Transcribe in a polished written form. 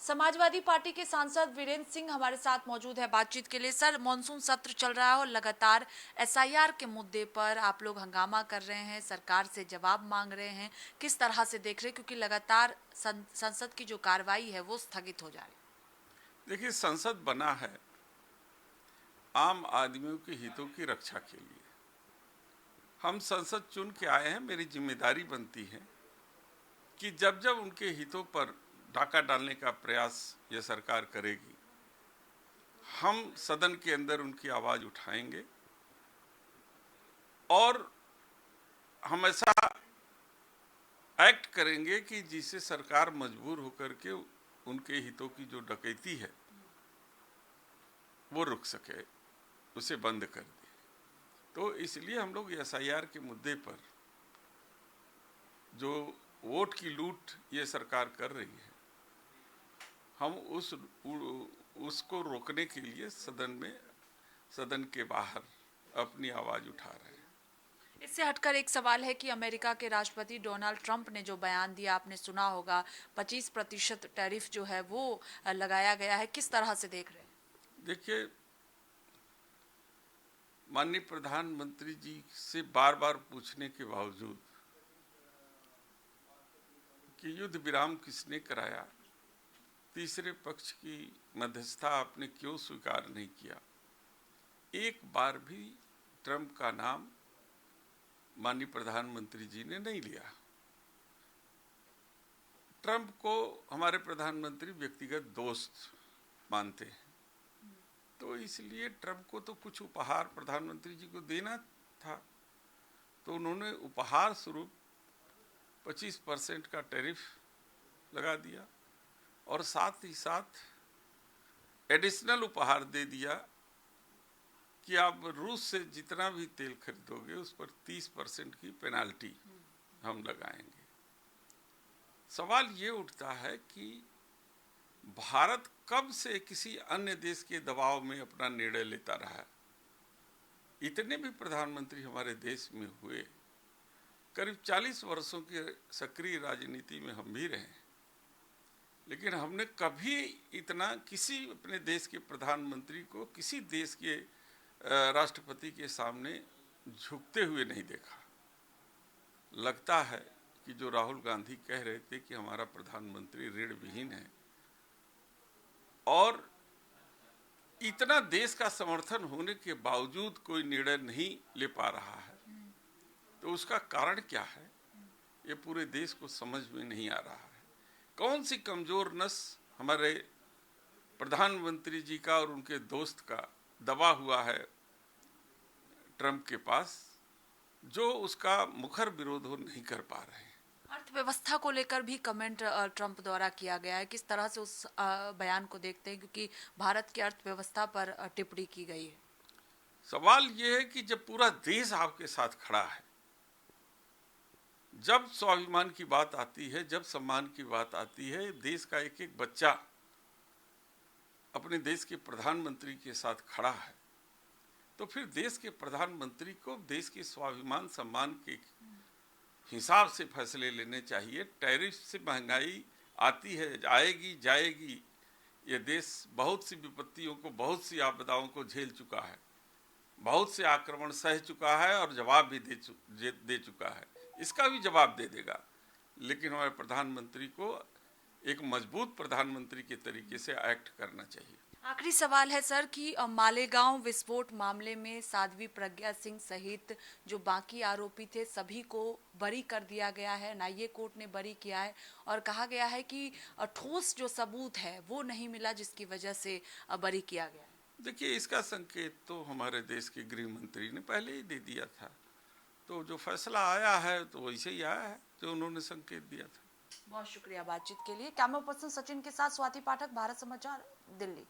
Samajwadi party के सांसद वीरेंद्र सिंह हमारे साथ मौजूद है बातचीत के लिए। सर, मॉनसून सत्र चल रहा है और लगातार एसआईआर के मुद्दे पर आप लोग हंगामा कर रहे हैं, सरकार से जवाब मांग रहे हैं, किस तरह से देख रहे हैं, क्योंकि लगातार संसद की जो कार्रवाई है वो स्थगित हो जा रही है। देखिए, संसद बना है आम आदमियों के हितों की रक्षा के लिए। हम संसद चुन के आए हैं, मेरी जिम्मेदारी बनती है कि जब जब उनके हितों पर डाका डालने का प्रयास यह सरकार करेगी, हम सदन के अंदर उनकी आवाज उठाएंगे और हम ऐसा एक्ट करेंगे कि जिससे सरकार मजबूर होकर के उनके हितों की जो डकैती है वो रुक सके, उसे बंद कर दे। तो इसलिए हम लोग एसआईआर के मुद्दे पर जो वोट की लूट ये सरकार कर रही है, हम उसको रोकने के लिए सदन के बाहर अपनी आवाज उठा रहे हैं। इससे हटकर एक सवाल है कि अमेरिका के राष्ट्रपति डोनाल्ड ट्रंप ने जो बयान दिया, आपने सुना होगा, 25% टैरिफ जो है वो लगाया गया है, किस तरह से देख रहे हैं? देखिए, माननीय प्रधानमंत्री जी से बार बार पूछने के बावजूद कि युद्ध विराम किसने कराया, तीसरे पक्ष की मध्यस्थता आपने क्यों स्वीकार नहीं किया, एक बार भी ट्रंप का नाम माननीय प्रधानमंत्री जी ने नहीं लिया। ट्रंप को हमारे प्रधानमंत्री व्यक्तिगत दोस्त मानते हैं, तो इसलिए ट्रंप को तो कुछ उपहार प्रधानमंत्री जी को देना था, तो उन्होंने उपहार स्वरूप 25% का टैरिफ लगा दिया और साथ ही साथ एडिशनल उपहार दे दिया कि आप रूस से जितना भी तेल खरीदोगे उस पर 30% की पेनाल्टी हम लगाएंगे। सवाल ये उठता है कि भारत कब से किसी अन्य देश के दबाव में अपना निर्णय लेता रहा है। इतने भी प्रधानमंत्री हमारे देश में हुए, करीब 40 वर्षों की सक्रिय राजनीति में हम भी रहे, लेकिन हमने कभी इतना किसी अपने देश के प्रधानमंत्री को किसी देश के राष्ट्रपति के सामने झुकते हुए नहीं देखा। लगता है कि जो राहुल गांधी कह रहे थे कि हमारा प्रधानमंत्री ऋण विहीन है और इतना देश का समर्थन होने के बावजूद कोई निर्णय नहीं ले पा रहा है, तो उसका कारण क्या है, ये पूरे देश को समझ में नहीं आ रहा है। कौन सी कमजोर नस हमारे प्रधानमंत्री जी का और उनके दोस्त का दबा हुआ है ट्रंप के पास, जो उसका मुखर विरोध वो नहीं कर पा रहे हैं। अर्थव्यवस्था को लेकर भी कमेंट ट्रंप द्वारा किया गया है, किस तरह से उस बयान को देखते हैं, क्योंकि भारत की अर्थव्यवस्था पर टिप्पणी की गई है। सवाल ये है कि जब पूरा देश आपके साथ खड़ा है, जब स्वाभिमान की बात आती है, जब सम्मान की बात आती है, देश का एक एक बच्चा अपने देश के प्रधानमंत्री के साथ खड़ा है, तो फिर देश के प्रधानमंत्री को देश के स्वाभिमान सम्मान के हिसाब से फैसले लेने चाहिए। टैरिफ से महंगाई आती है, आएगी, जाएगी। ये देश बहुत सी विपत्तियों को, बहुत सी आपदाओं को झेल चुका है, बहुत से आक्रमण सह चुका है और जवाब भी दे चुका है, इसका भी जवाब दे देगा। लेकिन हमारे प्रधानमंत्री को एक मजबूत प्रधानमंत्री के तरीके से एक्ट करना चाहिए। आखिरी सवाल है सर कि मालेगांव विस्फोट मामले में साध्वी प्रज्ञा सिंह सहित जो बाकी आरोपी थे सभी को बरी कर दिया गया है, एनआईए कोर्ट ने बरी किया है और कहा गया है कि ठोस जो सबूत है वो नहीं मिला, जिसकी वजह से बरी किया गया है। देखिए, इसका संकेत तो हमारे देश के गृह मंत्री ने पहले ही दे दिया था, तो जो फैसला आया है तो वैसे ही आया है जो उन्होंने संकेत दिया था। बहुत शुक्रिया बातचीत के लिए। कैमरा पर्सन सचिन के साथ स्वाति पाठक, भारत समाचार, दिल्ली।